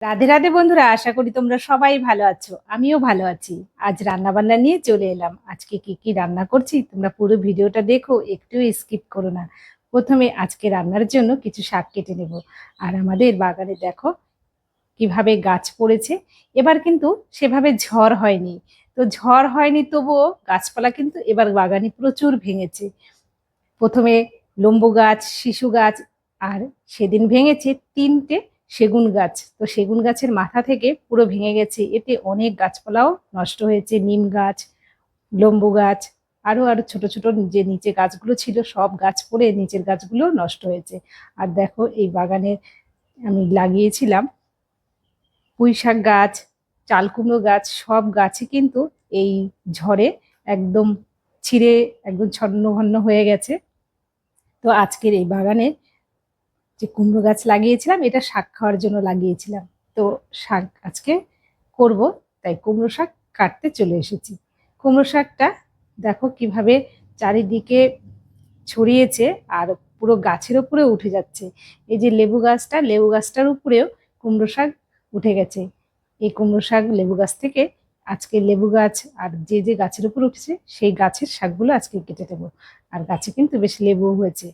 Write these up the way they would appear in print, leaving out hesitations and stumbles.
রাধে রাধে বন্ধুরা, আশা করি তোমরা সবাই ভালো আছো। আমিও ভালো আছি। আজ রান্না বান্না নিয়ে চলে এলাম। আজকে কি কি রান্না করছি তোমরা পুরো ভিডিওটা দেখো, একটু স্কিপ করো না। প্রথমে আজকে রান্নার জন্য কিছু শাক কেটে নেব। আর আমাদের বাগানে দেখো কিভাবে গাছ পড়েছে। এবার কিন্তু সেভাবে ঝড় হয়নি, তো ঝড় হয়নি তবুও গাছপালা কিন্তু এবার বাগানে প্রচুর ভেঙেছে। প্রথমে লম্বু গাছ, শিশু গাছ, আর সেদিন ভেঙেছে 3টে সেগুন গাছ। তো সেগুন গাছের মাথা থেকে পুরো ভেঙে গেছে, এতে অনেক গাছপালাও নষ্ট হয়েছে। নিম গাছ, লম্বু গাছ, আরো আরো ছোট ছোট যে নিচে গাছগুলো ছিল সব গাছ পড়ে নিচের গাছগুলো নষ্ট হয়েছে। আর দেখো এই বাগানে আমি লাগিয়েছিলাম পুঁই শাক গাছ, চাল কুমড়ো গাছ, সব গাছই কিন্তু এই ঝড়ে একদম ছিঁড়ে একদম ছন্ন ভন্ন হয়ে গেছে। তো আজকের এই বাগানে যে কুমড়ো গাছ লাগিয়েছিলাম, এটা শাক খাওয়ার জন্য লাগিয়েছিলাম। তো শাক আজকে করব, তাই কুমড়ো শাক কাটতে চলে এসেছি। কুমড়ো শাকটা দেখো কিভাবে চারিদিকে ছড়িয়েছে আর পুরো গাছের উপরে উঠে যাচ্ছে। এই যে লেবু গাছটা, লেবু গাছটার উপরেও কুমড়ো শাক উঠে গেছে। এই কুমড়ো শাক লেবু গাছ থেকে আজকে লেবু গাছ আর যে যে গাছের উপর উঠেছে সেই গাছের শাকগুলো আজকে কেটে দেবো। আর গাছে কিন্তু বেশ লেবু হয়েছে।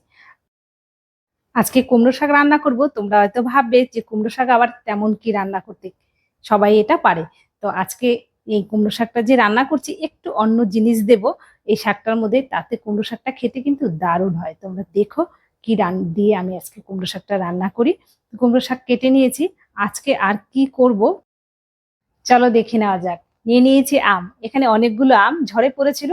আজকে কুমড়ো শাক রান্না করব। তোমরা হয়তো ভাববে যে কুমড়ো শাক আবার তেমন কি রান্না করতে, সবাই এটা পারে। তো আজকে এই কুমড়ো শাকটা যে রান্না করছি একটু অন্য জিনিস দেব এই শাকটার মধ্যে, তাতে কুমড়ো শাকটা খেতে কিন্তু দারুণ হয়। তোমরা দেখো কি দিয়ে আমি আজকে কুমড়ো শাকটা রান্না করি। কুমড়ো শাক কেটে নিয়েছি। আজকে আর কি করব চলো দেখে নেওয়া যাক। নিয়ে নিয়েছি আম, এখানে অনেকগুলো আম ঝরে পড়েছিল।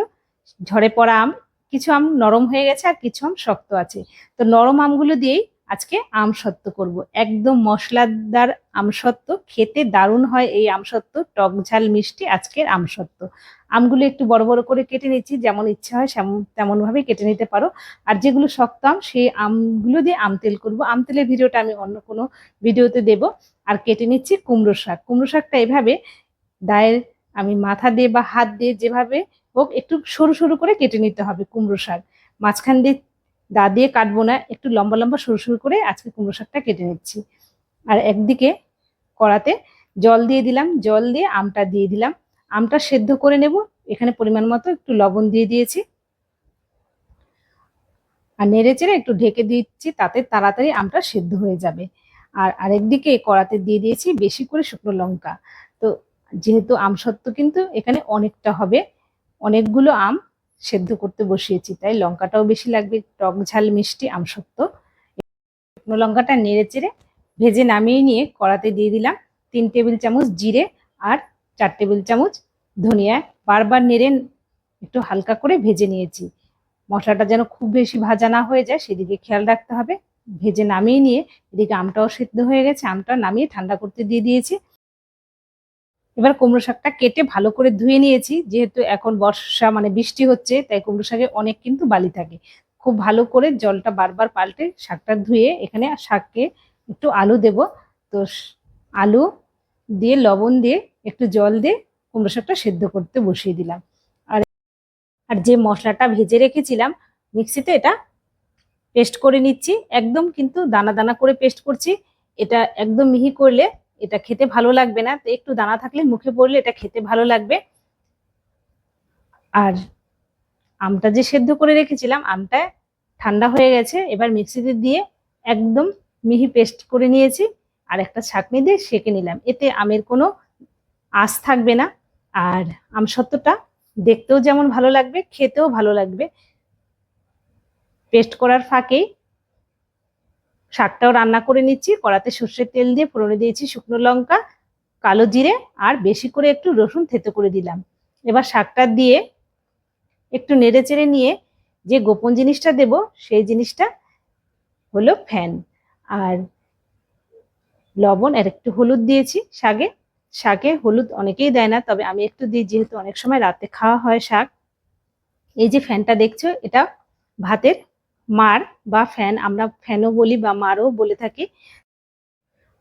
ঝরে পড়া আম, কিছু আম নরম হয়ে গেছে আর কিছু আম শক্ত আছে। তো নরম আমগুলো দিয়েই আজকে আমসত্ত্ব করব। একদম মশলাদার আমসত্ত্ব, খেতে দারুণ হয় এই আমসত্ত্ব, টক ঝাল মিষ্টি আজকের আমসত্ত্ব। আমগুলো একটু বড় বড় করে কেটে নিচ্ছি, যেমন ইচ্ছা হয় তেমন ভাবে কেটে নিতে পারো। আর যেগুলো শক্ত আম সেই আমগুলো দিয়ে আম তেল করবো। আম তেলের ভিডিওটা আমি অন্য কোনো ভিডিওতে দেব। আর কেটে নিচ্ছি কুমড়ো শাক। কুমড়ো শাকটা এভাবে দায়ের আমি মাথা দিয়ে বা হাত দিয়ে যেভাবে হোক একটু সরু সরু করে কেটে নিতে হবে কুমড়ো শাক। মাঝখান দিয়ে দা দিয়ে কাটবো না, একটু লম্বা লম্বা সরু সরু করে আজকে কুমড়ো শাকটা কেটে নিচ্ছি। আর একদিকে কড়াতে জল দিয়ে দিলাম, জল দিয়ে আমটা দিয়ে দিলাম। আমটা সেদ্ধ করে নেব। এখানে পরিমাণ মতো একটু লবণ দিয়ে দিয়েছি আর নেড়ে চেড়ে একটু ঢেকে দিচ্ছি, তাতে তাড়াতাড়ি আমটা সেদ্ধ হয়ে যাবে। আর আরেকদিকে কড়াতে দিয়ে দিয়েছি বেশি করে শুকনো লঙ্কা। তো যেহেতু আমসত্ত্ব কিন্তু এখানে অনেকটা হবে, অনেকগুলো আম সেদ্ধ করতে বসিয়েছি, তাই লঙ্কাটাও বেশি লাগবে। টক ঝাল মিষ্টি আমসত্ত্ব। শুকনো লঙ্কাটা নেড়ে চেড়ে ভেজে নামিয়ে নিয়ে কড়াতে দিয়ে দিলাম 3 টেবিল চামচ জিরে আর 4 টেবিল চামচ ধনিয়া। বারবার নেড়ে একটু হালকা করে ভেজে নিয়েছি। মশলাটা যেন খুব বেশি ভাজা না হয়ে যায় সেদিকে খেয়াল রাখতে হবে। ভেজে নামিয়ে নিয়ে এদিকে আমটাও সেদ্ধ হয়ে গেছে, আমটা নামিয়ে ঠান্ডা করতে দিয়ে দিয়েছি। এবার কুমড়ো শাকটা কেটে ভালো করে ধুয়ে নিয়েছি। যেহেতু এখন বর্ষা মানে বৃষ্টি হচ্ছে, তাই কুমড়ো শাকে অনেক কিন্তু বালি থাকে। খুব ভালো করে জলটা বারবার পাল্টে শাকটা ধুয়ে এখানে শাককে একটু আলু দেব। তো আলু দিয়ে লবণ দিয়ে একটু জল দিয়ে কুমড়ো শাকটা সেদ্ধ করতে বসিয়ে দিলাম। আর আর যে মশলাটা ভেজে রেখেছিলাম মিক্সিতে, এটা পেস্ট করে নিচ্ছি। একদম কিন্তু দানা দানা করে পেস্ট করছি। এটা একদম মিহি করলে এটা খেতে ভালো লাগবে না, তো একটু দানা থাকলে মুখে পড়লে এটা খেতে ভালো লাগবে। আর আমটা যে সেদ্ধ করে রেখেছিলাম আমটা ঠান্ডা হয়ে গেছে, এবার মিক্সিতে দিয়ে একদম মিহি পেস্ট করে নিয়েছি। আর একটা ছাঁকনি দিয়ে সেঁকে নিলাম, এতে আমের কোনো আঁশ থাকবে না। আর আমসত্ত্বটা দেখতেও যেমন ভালো লাগবে, খেতেও ভালো লাগবে। পেস্ট করার ফাঁকেই শাকটাও রান্না করে নিচ্ছি। কড়াতে সর্ষের তেল দিয়ে ফোড়নে দিয়েছি শুকনো লঙ্কা, কালো জিরে আর বেশি করে একটু রসুন থেতো করে দিলাম। এবার শাকটা দিয়ে একটু নেড়ে চেড়ে নিয়ে যে গোপন জিনিসটা দেব সেই জিনিসটা হলো ফ্যান আর লবণ আর একটু হলুদ দিয়েছি শাকে। শাকে হলুদ অনেকেই দেয় না, তবে আমি একটু দিই, যেহেতু অনেক সময় রাতে খাওয়া হয় শাক। এই যে ফ্যানটা দেখছো, এটা ভাতের মাড় বা ফ্যান, আমরা ফ্যানও বলি বা মারও বলে থাকি।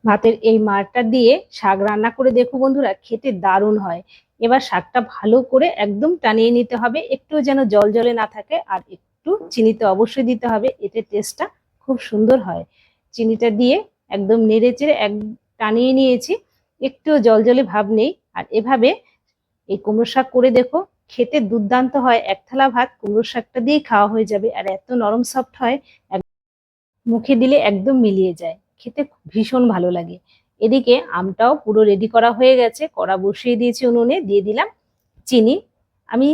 ভাতের এই মাড়টা দিয়ে শাক রান্না করে দেখো বন্ধুরা, খেতে দারুণ হয়। এবার শাকটা ভালো করে একদম টানিয়ে নিতে হবে, একটু যেন জল জলে না থাকে। আর একটু চিনি তো অবশ্যই দিতে হবে, এতে টেস্টটা খুব সুন্দর হয়। চিনিটা দিয়ে একদম নেড়ে চেড়ে টানিয়ে নিয়েছি, একটুও জলজলে ভাব নেই। আর এভাবে এই কুমড়ো শাক করে দেখো, খেতে দুর্দান্ত হয়। এক থালা ভাত কুমড়ো শাকটা দিয়েই খাওয়া হয়ে যাবে, আর এত নরম সফট হয়, মুখে দিলে একদম মিলিয়ে যায়, খেতে ভীষণ ভালো লাগে। এদিকে আমটাও পুরো রেডি করা হয়ে গেছে, কড়া বসিয়ে দিয়েছি উনুনে, দিয়ে দিলাম চিনি। আমি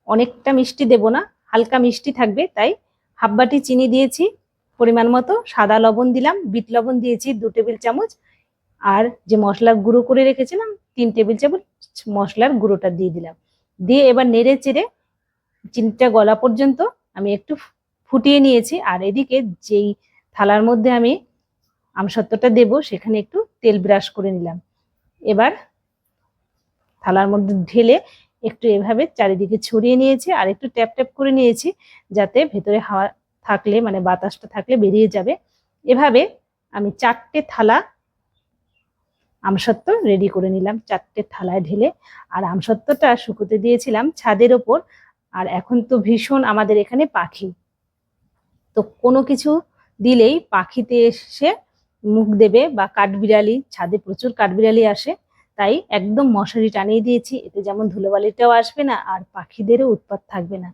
অনেকটা মিষ্টি দেব না, হালকা মিষ্টি থাকবে, তাই হাফ বাটি চিনি দিয়েছি। পরিমাণ মতো সাদা লবণ দিলাম, বিট লবণ দিয়েছি 2 টেবিল চামচ। আর যে মশলার গুঁড়ো করে রেখেছিলাম 3 টেবিল চামচ মশলার গুঁড়োটা দিয়ে দিলাম। দিয়ে এবার নেড়ে চেড়ে চিনিটা গলা পর্যন্ত আমি একটু ফুটিয়ে নিয়েছি। আর এদিকে যেই থালার মধ্যে আমি আমসত্ত্বটা দেব সেখানে একটু তেল ব্রাশ করে নিলাম। এবার থালার মধ্যে ঢেলে একটু এভাবে চারিদিকে ছড়িয়ে নিয়েছি, আর একটু ট্যাপ ট্যাপ করে নিয়েছি, যাতে ভেতরে হাওয়া থাকলে মানে বাতাসটা থাকলে বেরিয়ে যাবে। এভাবে আমি 4টে থালা আমসত্ত্ব রেডি করে নিলাম, 4টে থালায় ঢেলে। আর আমসত্ত্বটা শুকোতে দিয়েছিলাম ছাদের ওপর। আর এখন তো ভীষণ আমাদের এখানে পাখি, তো কোনো কিছু দিলেই পাখিতে এসে মুখ দেবে, বা কাঠবিড়ালি, ছাদে প্রচুর কাঠবিড়ালি আসে, তাই একদম মশারি টানিয়ে দিয়েছি, এতে যেমন ধুলোবালিটাও আসবে না আর পাখিদেরও উৎপাত থাকবে না।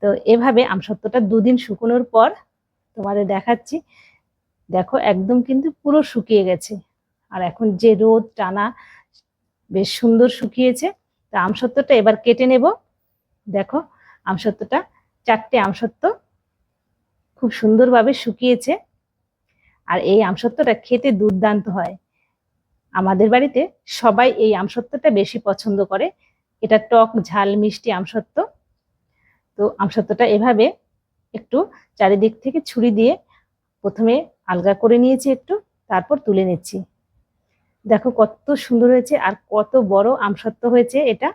তো এভাবে আমসত্ত্বটা 2 দিন শুকোনোর পর তোমাদের দেখাচ্ছি। দেখো একদম কিন্তু পুরো শুকিয়ে গেছে, আর এখন যে রোদ টানা, বেশ সুন্দর শুকিয়েছে। তা আমসত্ত্বটা এবার কেটে নেব। দেখো আমসত্ত্বটা, 4টে আমসত্ত্ব খুব সুন্দরভাবে শুকিয়েছে। আর এই আমসত্ত্বটা খেতে দুর্দান্ত হয়। আমাদের বাড়িতে সবাই এই আমসত্ত্বটা বেশি পছন্দ করে। এটা টক ঝাল মিষ্টি আমসত্ত্ব। তো আমসত্ত্বটা এভাবে একটু চারিদিক থেকে ছুরি দিয়ে প্রথমে আলগা করে নিয়েছি একটু, তারপর তুলে নিচ্ছি। দেখো কত সুন্দর হয়েছে, আর কত বড় আমসত্ত্ব হয়েছে এটা।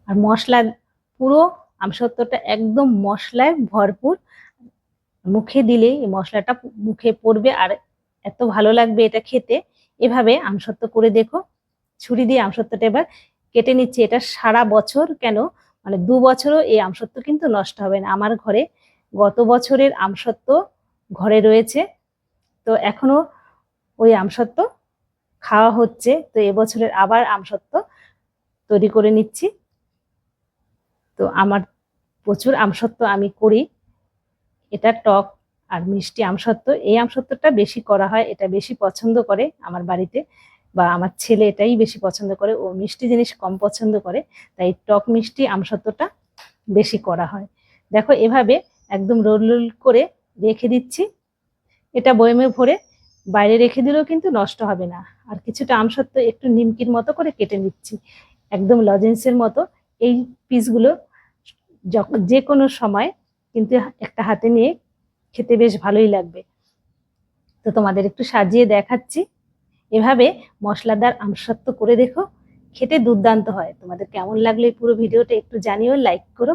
আর মশলা, পুরো আমসত্ত্বটা একদম মশলায় ভরপুর, মুখে দিলেই এই মশলাটা মুখে পড়বে আর এত ভালো লাগবে এটা খেতে। এভাবে আমসত্ত্ব করে দেখো। ছুরি দিয়ে আমসত্ত্বটা এবার কেটে নিচ্ছি। এটা সারা বছর কেন, মানে 2 বছরও এই আমসত্ত্ব কিন্তু নষ্ট হবে না। আমার ঘরে গত বছরের আমসত্ত্ব ঘরে রয়েছে, তো এখনো ওই আমসত্ত্ব খাওয়া হচ্ছে। তো এবছরের আবার আমসত্ত্ব তৈরি করে নিচ্ছি। তো আমার প্রচুর আমসত্ত্ব আমি করি। এটা টক আর মিষ্টি আমসত্ত্ব, এই আমসত্ত্বটা বেশি করা হয়, এটা বেশি পছন্দ করে আমার বাড়িতে, বা আমার ছেলে এটাই বেশি পছন্দ করে, ও মিষ্টি জিনিস কম পছন্দ করে, তাই টক মিষ্টি আমসত্ত্বটা বেশি করা হয়। দেখো এভাবে একদম রোল রোল করে রেখে দিচ্ছি। এটা বয়মে ভরে বাইরে রেখে দিলেও কিন্তু নষ্ট হবে না। আর কিছুটা আমসত্ত্ব একটু নিমকির মতো করে কেটে নিচ্ছি, একদম লজেন্সের মতো। এই পিসগুলো যে কোনো সময় কিন্তু একটা হাতে নিয়ে খেতে বেশ ভালোই লাগবে। তো তোমাদের একটু সাজিয়ে দেখাচ্ছি। এভাবে মশলাদার আমসত্ত্ব করে দেখো, খেতে দুর্দান্ত হয়। তোমাদের কেমন লাগলো এই পুরো ভিডিওটা একটু জানিও, লাইক করো।